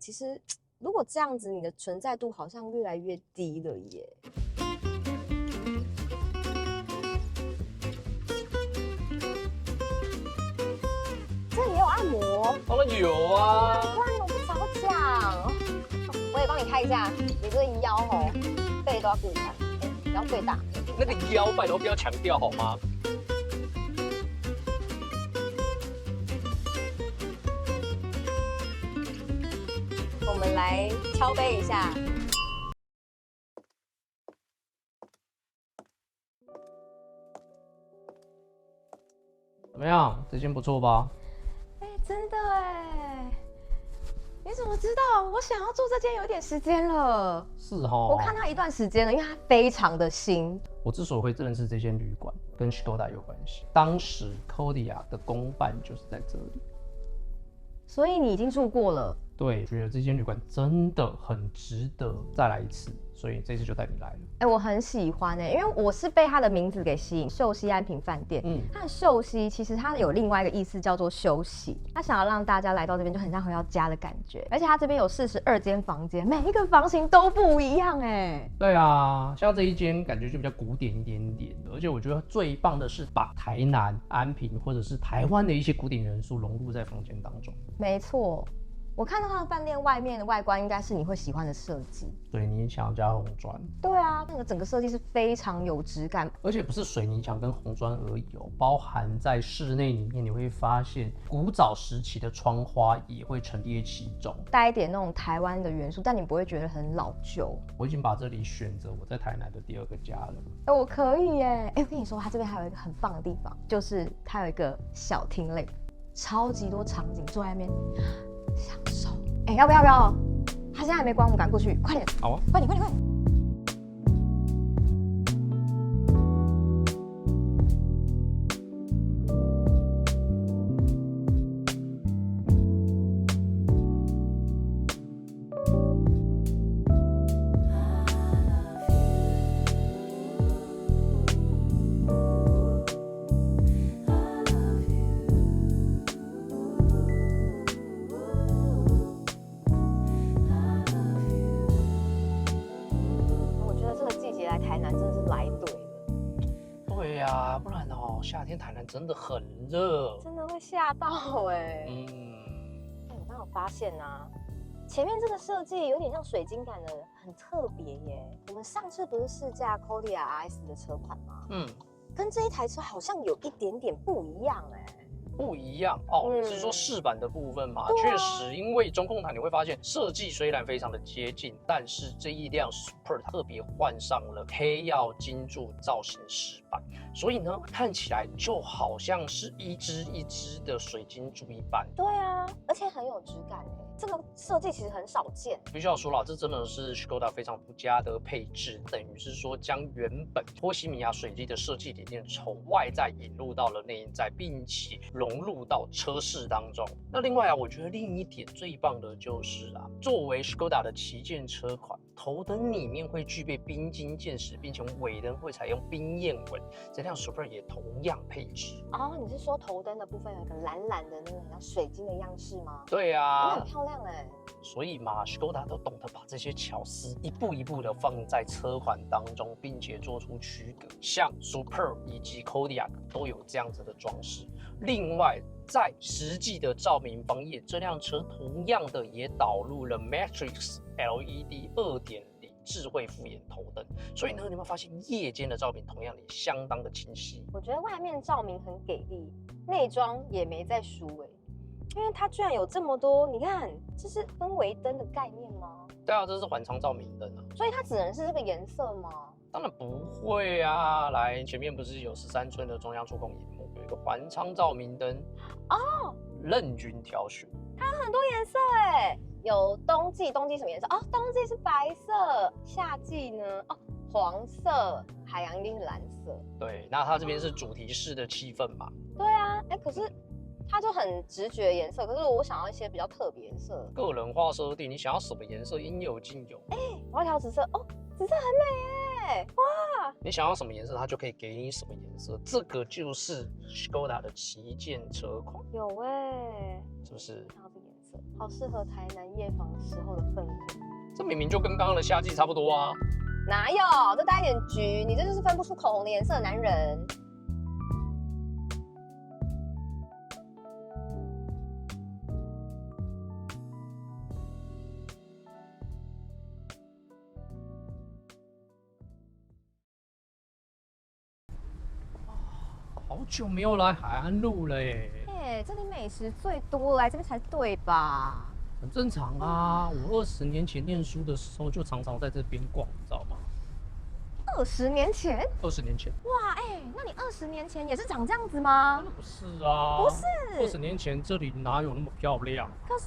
其实如果这样子，你的存在度好像越来越低了耶。这里也有按摩，当然有啊。哇，你怎么不早讲？我也帮你开一下，你这个腰哦，背都要顾一下，不要最大。那个腰拜托不要强调好吗？我们来敲杯一下。怎么样？这间不错吧？真的哎，你怎么知道？我想要做这间有点时间了。是哦。我看它一段时间了，因为它非常的新。我之所以会认识这间旅馆，跟 Skoda 有关系。当时 Kodiaq 的公办就是在这里。所以你已经住过了？对，觉得这间旅馆真的很值得再来一次，所以这次就带你来了。我很喜欢因为我是被它的名字给吸引，秀熙安平饭店。它的秀熙其实它有另外一个意思叫做休息，它想要让大家来到这边就很像回到家的感觉。而且它这边有42间房间，每一个房型都不一样对啊，像这一间感觉就比较古典一点点的，而且我觉得最棒的是把台南、安平或者是台湾的一些古典元素融入在房间当中。没错。我看到它的饭店外面的外观应该是你会喜欢的设计。对，你想要加红砖。对啊，那个整个设计是非常有质感，而且不是水泥墙跟红砖而已哦，包含在室内里面，你会发现古早时期的窗花也会陈列其中，带一点那种台湾的元素，但你不会觉得很老旧。我已经把这里选择我在台南的第2个家了。我可以耶！我跟你说，它这边还有一个很棒的地方，就是它有一个小厅类，超级多场景，坐在那边享受。要不要？他现在还没关，我们赶过去，快点！好啊，快点！台南真的是来对了。对呀，不然夏天台南真的很热，真的会吓到我刚好发现前面这个设计有点像水晶感的，很特别耶。我们上次不是试驾 Kodiaq RS 的车款吗？跟这一台车好像有一点点不一样不一样哦，是说饰板的部分嘛？确实，因为中控台你会发现设计虽然非常的接近，但是这一辆 Super 特别换上了黑曜金柱造型饰板，所以呢，看起来就好像是一只一只的水晶柱一般。对啊，而且很有质感这个设计其实很少见。必须要说了，这真的是 Skoda 非常独家的配置，等于是说将原本波西米亚水晶的设计理念从外在引入到了内在，并且融入到车室当中。那另外我觉得另一点最棒的就是作为 Skoda 的旗舰车款，头灯里面会具备冰晶箭矢，并且尾灯会采用冰焰纹，这辆 Super 也同样配置。你是说头灯的部分有一个蓝蓝的那个像水晶的样式吗？对啊，很漂亮所以嘛 ，Skoda 都懂得把这些巧思一步一步的放在车款当中，并且做出区隔。像 Super 以及 Kodiaq 都有这样子的装饰。另外，在实际的照明方面，这辆车同样的也导入了 Matrix LED 2.0智慧复眼头灯，所以呢，你有没有发现夜间的照明同样也相当的清晰？我觉得外面照明很给力，内装也没在输因为它居然有这么多，你看，这是氛围灯的概念吗？对啊，这是环昌照明灯所以它只能是这个颜色吗？当然不会啊！来，前面不是有13寸的中央触控萤幕，有一个环昌照明灯任君挑选。它有很多颜色有冬季什么颜色？冬季是白色，夏季呢？黄色，海洋一定是蓝色。对，那它这边是主题式的气氛嘛？对啊，可是它就很直觉颜色，可是我想要一些比较特别颜色。个人化设定，你想要什么颜色，应有尽有。我要调紫色紫色很美哇！你想要什么颜色，它就可以给你什么颜色。这个就是 Skoda 的旗舰车款，有是不是？想要这个颜色，好适合台南夜访时候的氛围。这明明就跟刚刚的夏季差不多啊。哪有？这带一点橘，你这就是分不出口红的颜色的男人。好久没有来海岸路了耶。这里美食最多，来这边才对吧？很正常啊，我20年前念书的时候就常常在这边逛，你知道吗20年前？20年前。哇，那你20年前也是长这样子吗？不是啊，不是。20年前这里哪有那么漂亮？可是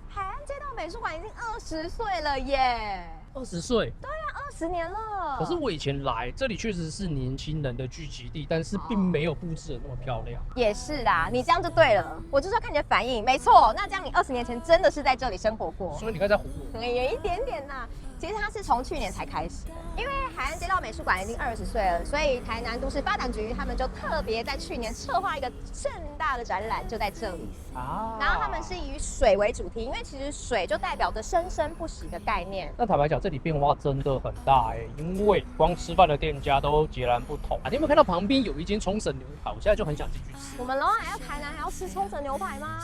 海岸街道美术馆已经20岁了耶。20岁？对啊，20年了。可是我以前来这里确实是年轻人的聚集地，但是并没有布置的那么漂亮。也是啦，你这样就对了，我就是要看你的反应。没错，那这样你20年前真的是在这里生活过？所以你刚才唬我？也一点点啦。其实它是从去年才开始的，因为海岸街道美术馆已经20岁了，所以台南都市发展局他们就特别在去年策划一个盛大的展览，就在这里啊。然后他们是以水为主题，因为其实水就代表着生生不息的概念。那坦白讲，这里变化真的很大因为光吃饭的店家都截然不同。你有没有看到旁边有一间冲绳牛排？我现在就很想进去吃。我们楼还要台南还要吃冲绳牛排吗？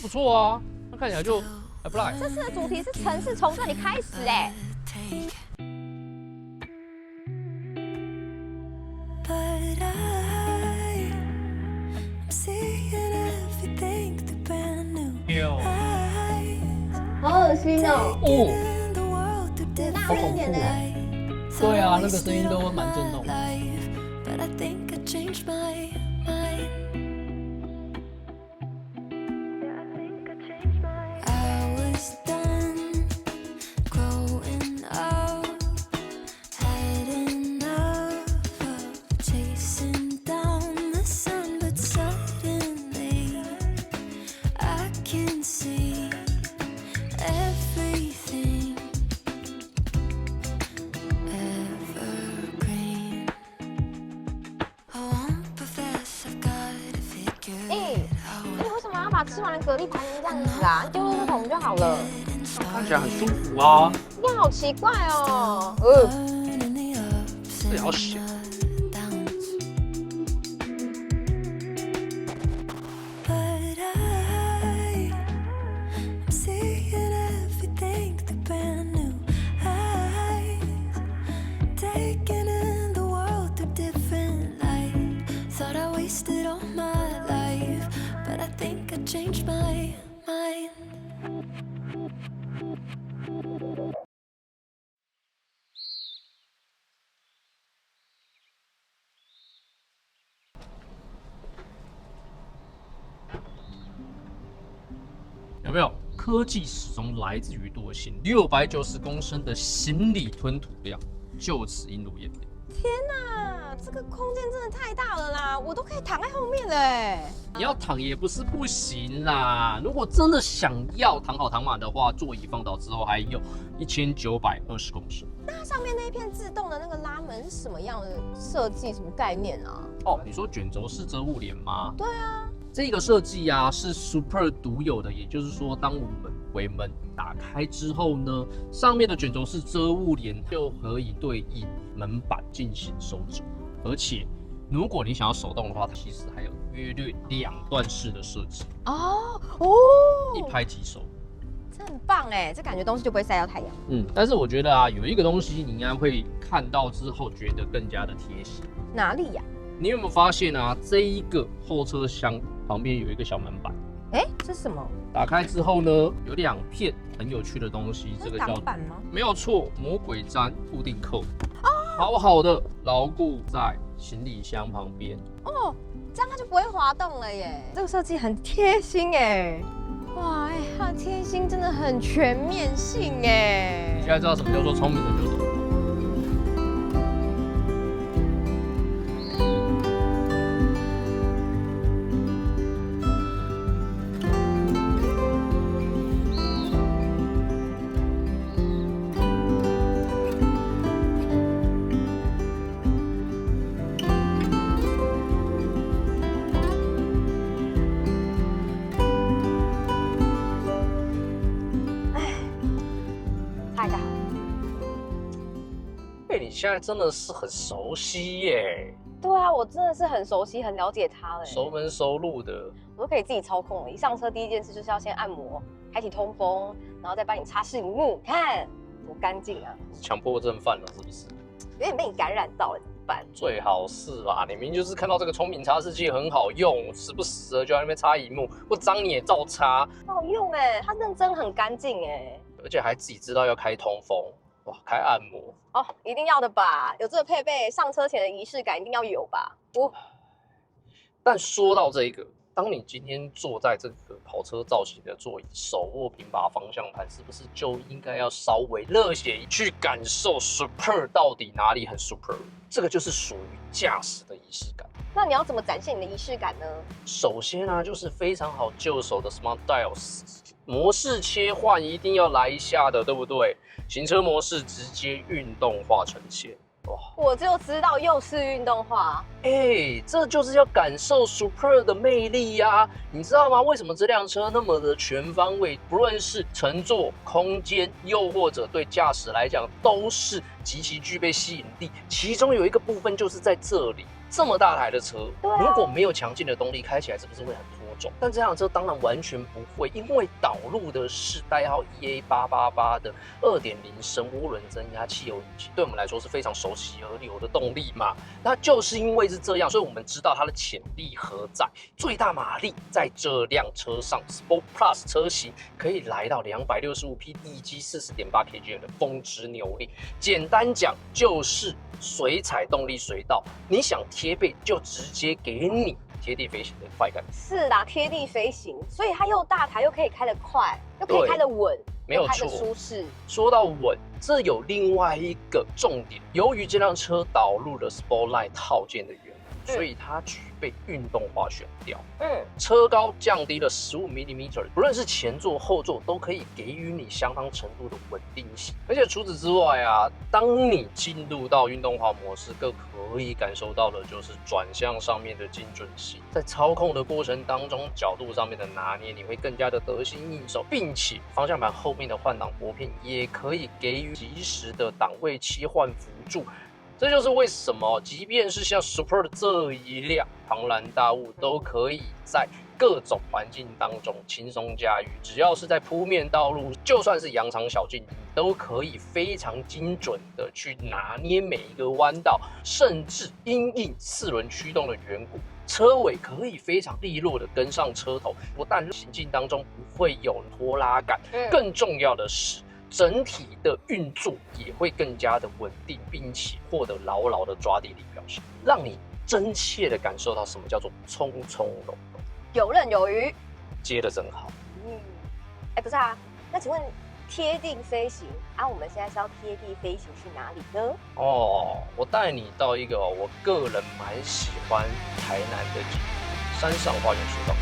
不错啊，那看起来就还不赖。这次的主题是城市从这里开始But I'm seeing everything the brand new. 好恶心哦！好恐怖哦！对啊，那个声音都蛮震动的。But I think I changed my mind. I was done growing up, had enough of chasing down the sun, but suddenly I can see everything evergreen. I won't profess I've got to figure it out. 你为什么要把吃完的蛤蜊排成这样子啊？丢垃圾桶就好了。看起来很舒服啊。你好奇怪哦。这也要写。But I'm seeing everything the brand new eyes, taking in the world through different light. Thought I wasted all my life, but I think I changed my mind. 有没有？科技始终来自于惰性，690公升的行李吞吐量就此映入眼帘。天哪，这个空间真的太大了啦，我都可以躺在后面了你要躺也不是不行啦，如果真的想要躺好躺满的话，座椅放倒之后还有1920公升。那上面那一片自动的那个拉门是什么样的设计？什么概念啊？哦，你说卷轴式遮物帘吗？对啊。这个设计啊是 Super 独有的，也就是说，当我们尾门打开之后呢，上面的卷轴式遮物帘就可以对应门板进行收折，而且如果你想要手动的话，它其实还有约略2段式的设计，一拍即收。这很棒这感觉东西就不会晒到太阳。但是我觉得啊，有一个东西你应该会看到之后觉得更加的贴心。哪里呀？你有没有发现啊？这一个后车厢旁边有一个小门板，这是什么？打开之后呢，有2片很有趣的东西，这个叫挡板吗？没有错，魔鬼毡固定扣，好好的牢固在行李箱旁边。这样它就不会滑动了耶。这个设计很贴心哇，它的贴心真的很全面性你现在知道什么叫做聪明的就懂。一下好了。你现在真的是很熟悉耶，对啊，我真的是很熟悉、很了解它了，熟门熟路的。我都可以自己操控了。一上车第一件事就是要先按摩，开启通风，然后再帮你擦拭荧幕，看多干净啊！强迫症犯了是不是？有点被你感染到了，怎么办？最好是啦，你明明就是看到这个聪明擦拭器很好用，时不时的就在那边擦荧幕，不脏你也照擦，好用哎，它认真很干净哎。而且还自己知道要开通风，哇，开按摩哦，一定要的吧？有这个配备，上车前的仪式感一定要有吧？但说到这个，当你今天坐在这个跑车造型的座椅，手握平把方向盘，是不是就应该要稍微热血去感受 Super 到底哪里很 Super？ 这个就是属于驾驶的仪式感。那你要怎么展现你的仪式感呢？首先呢，就是非常好就手的 Smart Dials 模式切换一定要来一下的，对不对？行车模式直接运动化呈现。哇，我就知道又是运动化，这就是要感受 Super 的魅力呀！你知道吗？为什么这辆车那么的全方位，不论是乘坐空间，又或者对驾驶来讲，都是极其具备吸引力。其中有一个部分就是在这里，这么大台的车，如果没有强劲的动力，开起来是不是会很脱重？但这辆车当然完全不会，因为导入的是代号 EA888 的2.0升涡轮增压汽油引擎，对我们来说是非常熟悉而流的动力嘛。那就是因为是这样，所以我们知道它的潜力何在。最大马力在这辆车上 Sport Plus 车型可以来到265匹以及40.8 kgm 的峰值扭力。简单讲就是随踩动力随到，你想贴背就直接给你贴地飞行的快感。是啦，贴地飞行，所以它又大台又可以开得快，又可以开得稳，没有错，开得舒适。说到稳，这有另外一个重点，由于这辆车导入了 Sportline 套件的缘故，所以它具备运动化悬吊。车高降低了15 mm， 不论是前座后座都可以给予你相当程度的稳定性。而且除此之外啊，当你进入到运动化模式，更可以感受到的就是转向上面的精准性，在操控的过程当中，角度上面的拿捏你会更加的得心应手，并且方向盘后面的换挡拨片也可以给予及时的档位切换辅助。这就是为什么，即便是像 Super 的这一辆庞然大物，都可以在各种环境当中轻松驾驭。只要是在铺面道路，就算是羊肠小径，你都可以非常精准的去拿捏每一个弯道，甚至因应4轮驱动的缘故，车尾可以非常利落的跟上车头，不但行进当中不会有拖拉感，更重要的是，整体的运作也会更加的稳定，并且获得牢牢的抓地力表现，让你真切的感受到什么叫做从从容容，游刃有余。接得真好。不是啊，那请问贴地飞行啊，我们现在是要贴地飞行去哪里呢？我带你到一个我个人蛮喜欢台南的景点——山上花园水道。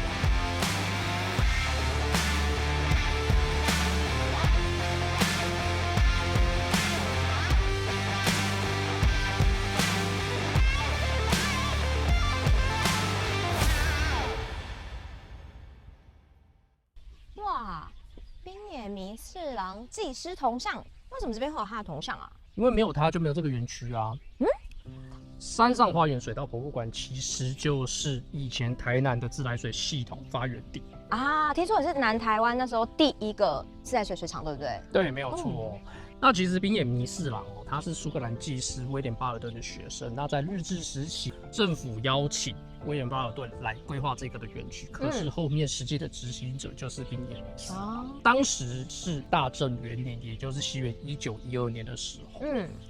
哇，滨野弥四郎技师铜像，为什么这边会有他的铜像啊？因为没有它就没有这个园区啊。山上花园水道博物馆其实就是以前台南的自来水系统发源地啊。听说也是南台湾那时候第一个自来水水厂，对不对？对，没有错。那其实滨野弥四郎他是苏格兰技师威廉巴尔顿的学生。那在日治时期，政府邀请威廉巴尔顿来规划这个的园区，可是后面实际的执行者就是滨野弥四郎。当时是大正元年，也就是西元1912年的时候。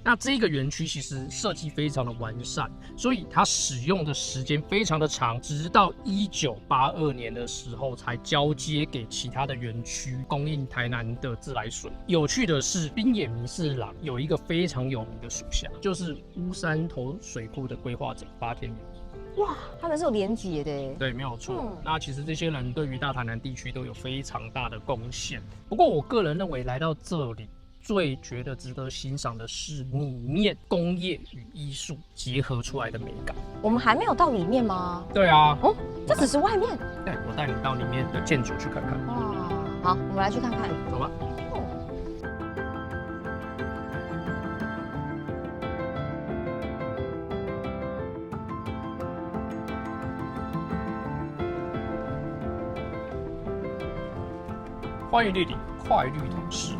那这个园区其实设计非常的完善，所以它使用的时间非常的长，直到1982年的时候才交接给其他的园区供应台南的自来水。有趣的是，滨野弥四郎有一个非常有名的属下，就是乌山头水库的规划者八田勇一。哇，他们是有连结的。对，没有错。那其实这些人对于大台南地区都有非常大的贡献。不过我个人认为，来到这里最觉得值得欣赏的是里面工业与艺术结合出来的美感。我们还没有到里面吗？对啊。这只是外面。对，我带你到里面的建筑去看看。哇，好，我们来去看看。走吧。欢迎莅临快绿桶事，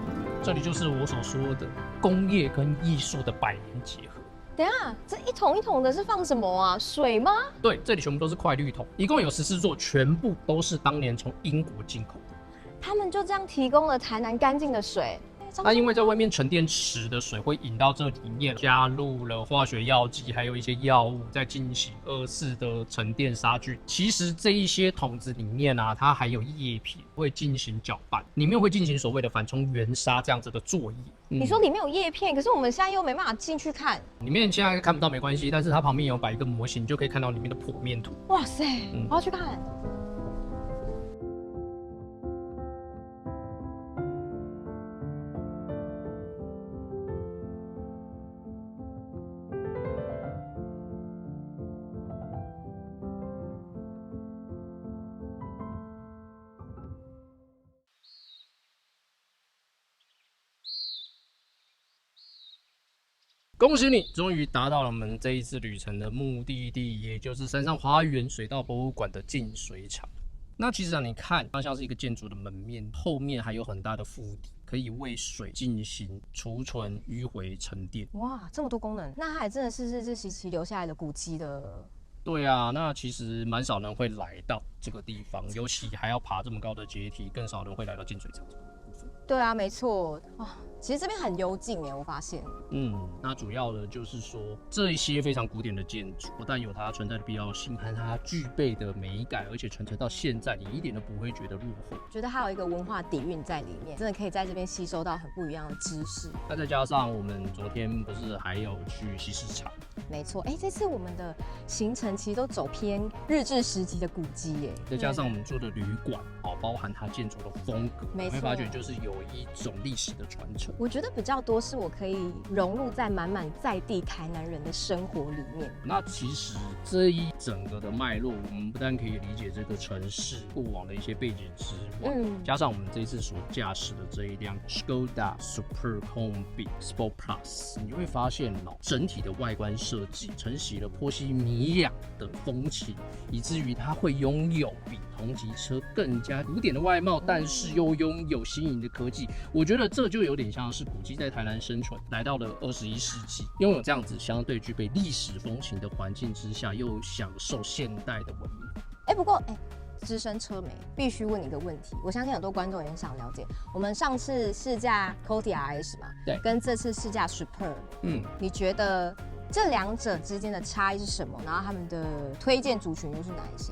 这里就是我所说的工业跟艺术的百年结合。等一下，这一桶一桶的是放什么啊？水吗？对，这里全部都是快绿桶，一共有14座，全部都是当年从英国进口的。他们就这样提供了台南干净的水。那因为在外面沉淀池的水会引到这里面，加入了化学药剂，还有一些药物，在进行2次的沉淀杀菌。其实这一些桶子里面啊，它还有叶片会进行搅拌，里面会进行所谓的反冲原沙这样子的作业。你说里面有叶片，可是我们现在又没办法进去看。里面现在看不到没关系，但是它旁边有摆一个模型，你就可以看到里面的剖面图。哇塞，我要去看。恭喜你，终于达到了我们这一次旅程的目的地，也就是山上花园水稻博物馆的净水厂。那其实啊，你看，它像是一个建筑的门面，后面还有很大的腹底，可以为水进行储存、迂回、沉淀。哇，这么多功能，那它还真的是日治时期留下来的古迹的。对啊，那其实蛮少人会来到这个地方，尤其还要爬这么高的阶梯，更少人会来到净水厂。对啊，没错啊，其实这边很幽静耶，我发现。那主要的就是说，这一些非常古典的建筑，不但有它存在的必要性和它具备的美感，而且传承到现在，你一点都不会觉得落后。觉得还有一个文化底蕴在里面，真的可以在这边吸收到很不一样的知识。那再加上我们昨天不是还有去西市场？没错，这次我们的行程其实都走偏日治时期的古迹耶，再加上我们住的旅馆，包含它建筑的风格，没错，你会发觉就是有一种历史的传承。我觉得比较多是我可以融入在满满在地台南人的生活里面。那其实这一整个的脉络，我们不但可以理解这个城市过往的一些背景之外，加上我们这一次所驾驶的这一辆 Skoda Super Combi Sport Plus， 你会发现整体的外观设计承袭了波西米亚的风情，以至于它会拥有比同级车更加古典的外貌，但是又拥有新颖的科技。我觉得这就有点像是古迹在台南生存，来到了21世纪，拥有这样子相对具备历史风情的环境之下，又享受现代的文明。不过资深车媒必须问你一个问题，我相信很多观众也很想了解。我们上次试驾 Kodi RS 嘛，对，跟这次试驾 Super，你觉得这两者之间的差异是什么？然后他们的推荐族群又是哪一些？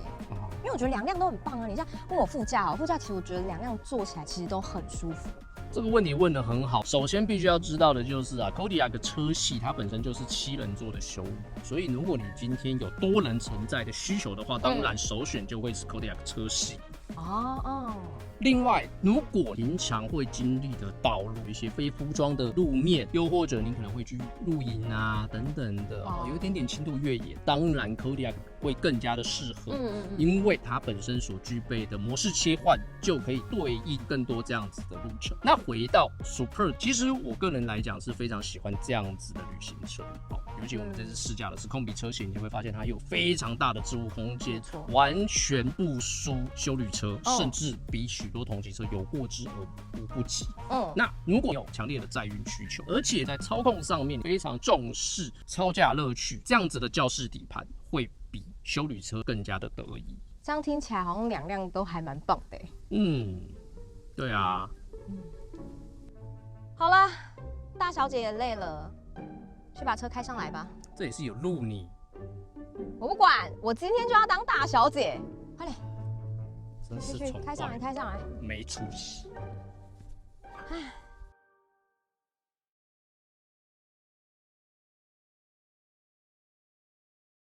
因为我觉得两辆都很棒啊。你像问我副驾副驾其实我觉得两辆坐起来其实都很舒服。这个问题问得很好。首先必须要知道的就是Kodiaq 的车系它本身就是7人座的休旅，所以如果你今天有多人承载的需求的话，当然首选就会是 Kodiaq 车系。另外，如果平常会经历的道路，一些非铺装的路面，又或者你可能会去露营啊等等的，有一点点轻度越野，当然 Kodiaq 会更加的适合，因为它本身所具备的模式切换就可以对应更多这样子的路程。那回到 Super， 其实我个人来讲是非常喜欢这样子的旅行车，尤其我们这次试驾的是空比车型，你会发现它有非常大的置物空间，完全不输休旅车，甚至比许多同级车有过之而无不及。那如果有强烈的载运需求，而且在操控上面非常重视操驾乐趣，这样子的轿式底盘会比休旅车更加的得意。这样听起来好像两辆都还蛮棒的。对啊。好啦，大小姐也累了，去把车开上来吧。这也是有路你。我不管，我今天就要当大小姐，快点。真是开上来，开上来。没出息。唉。